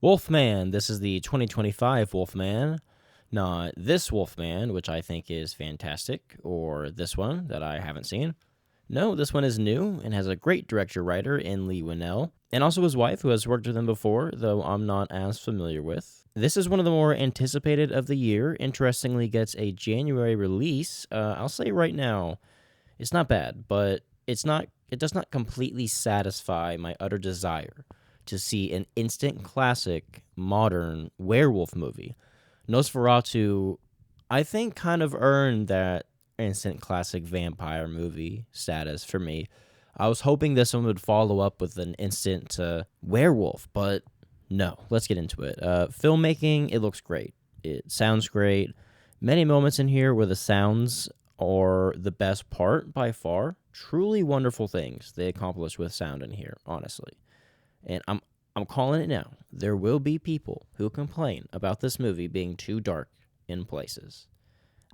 Wolfman. This is the 2025 Wolfman, not this Wolfman, which I think is fantastic, or this one that I haven't seen. No, this one is new and has a great director-writer in Lee Winnell, and also his wife, who has worked with him before, though I'm not as familiar with. This is one of the more anticipated of the year. Interestingly, gets a January release. I'll say right now, it's not bad, but it's not. It does not completely satisfy my utter desire to see an instant classic modern werewolf movie. Nosferatu, I think, kind of earned that instant classic vampire movie status for me. I was hoping this one would follow up with an instant werewolf, but no. Let's get into it. Filmmaking, it looks great. It sounds great. Many moments in here where the sounds are the best part by far. Truly wonderful things they accomplish with sound in here, honestly. And I'm calling it now. There will be people who complain about this movie being too dark in places.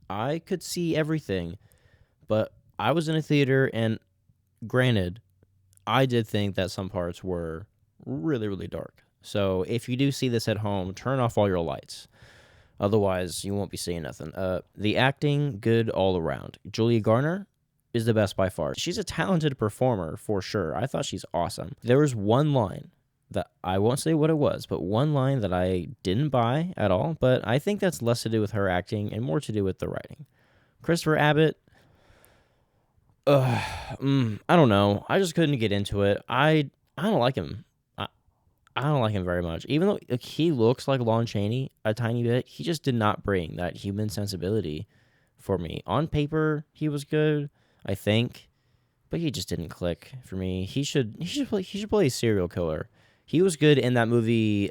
I could see everything, but I was in a theater, and granted, I did think that some parts were really, really dark. So if you do see this at home, turn off all your lights. Otherwise, you won't be seeing nothing. The acting, good all around. Julia Garner is the best by far. She's a talented performer, for sure. I thought she's awesome. There was one line that I won't say what it was, but one line that I didn't buy at all, but I think that's less to do with her acting and more to do with the writing. Christopher Abbott, I don't know. I just couldn't get into it. I don't like him. I don't like him very much. Even though he looks like Lon Chaney a tiny bit, he just did not bring that human sensibility for me. On paper, he was good, I think, but he just didn't click for me. He should play a serial killer. He was good in that movie.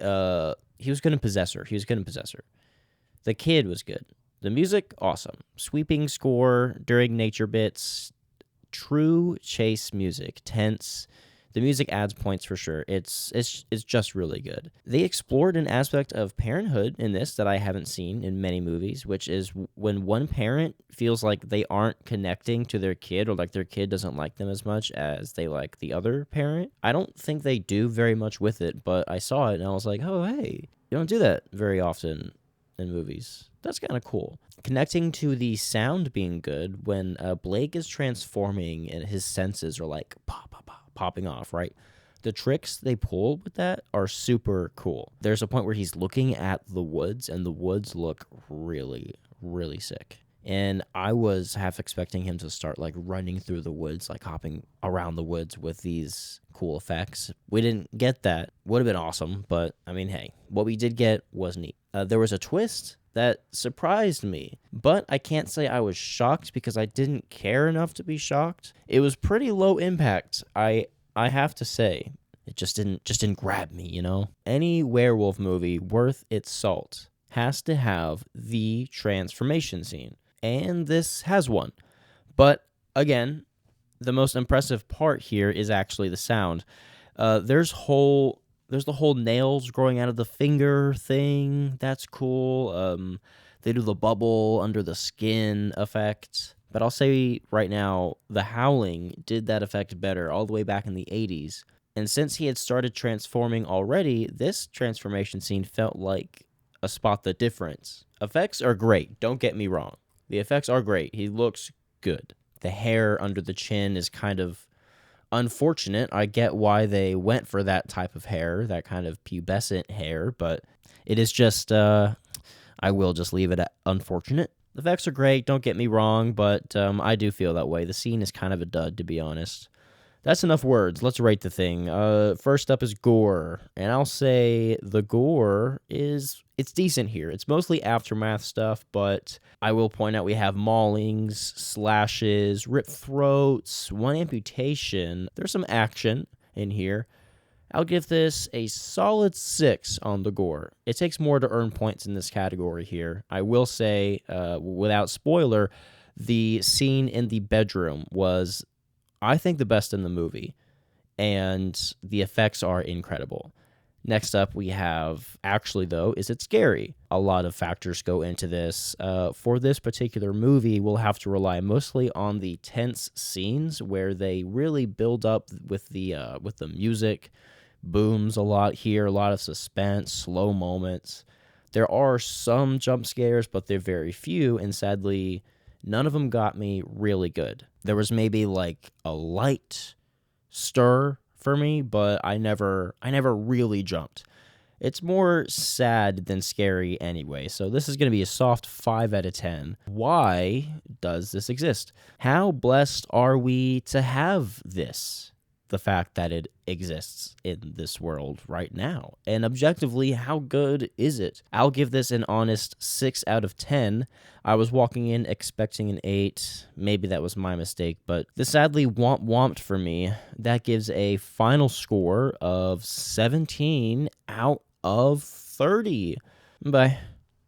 He was good in Possessor. The kid was good. The music, awesome. Sweeping score during nature bits. True chase music. Tense. The music adds points for sure. It's just really good. They explored an aspect of parenthood in this that I haven't seen in many movies, which is when one parent feels like they aren't connecting to their kid, or like their kid doesn't like them as much as they like the other parent. I don't think they do very much with it, but I saw it and I was like, oh, hey, you don't do that very often in movies. That's kind of cool. Connecting to the sound being good when Blake is transforming and his senses are like popping off, right? The tricks they pull with that are super cool. There's a point where he's looking at the woods, and the woods look really, really sick. And I was half expecting him to start like running through the woods, like hopping around the woods with these cool effects. We didn't get that. Would have been awesome, but I mean, hey, what we did get was neat. There was a twist that surprised me, but I can't say I was shocked because I didn't care enough to be shocked. It was pretty low impact. I have to say, it just didn't grab me, you know? Any werewolf movie worth its salt has to have the transformation scene, and this has one. But again, the most impressive part here is actually the sound. There's the whole nails growing out of the finger thing. That's cool. They do the bubble under the skin effect. But I'll say right now, The Howling did that effect better all the way back in the 80s. And since he had started transforming already, this transformation scene felt like a spot the difference. Effects are great, don't get me wrong. The effects are great. He looks good. The hair under the chin is kind of unfortunate. I get why they went for that type of hair, that kind of pubescent hair, but it is just, I will just leave it at unfortunate. The effects are great, don't get me wrong, but I do feel that way. The scene is kind of a dud, to be honest. That's enough words. Let's rate the thing. First up is gore, and I'll say the gore it's decent here. It's mostly aftermath stuff, but I will point out we have maulings, slashes, ripped throats, one amputation. There's some action in here. I'll give this a solid 6 on the gore. It takes more to earn points in this category here. I will say, without spoiler, the scene in the bedroom was, I think, the best in the movie, and the effects are incredible. Next up, we have, actually though, is it scary? A lot of factors go into this. For this particular movie, we'll have to rely mostly on the tense scenes where they really build up with the music, booms a lot here, a lot of suspense, slow moments. There are some jump scares, but they're very few, and sadly, none of them got me really good. There was maybe like a light stir for me, but I never really jumped. It's more sad than scary anyway, so this is going to be a soft 5 out of 10. Why does this exist? How blessed are we to have this? The fact that it exists in this world right now. And objectively, how good is it? I'll give this an honest 6 out of 10. I was walking in expecting an 8. Maybe that was my mistake, but this sadly womped for me. That gives a final score of 17 out of 30. Bye.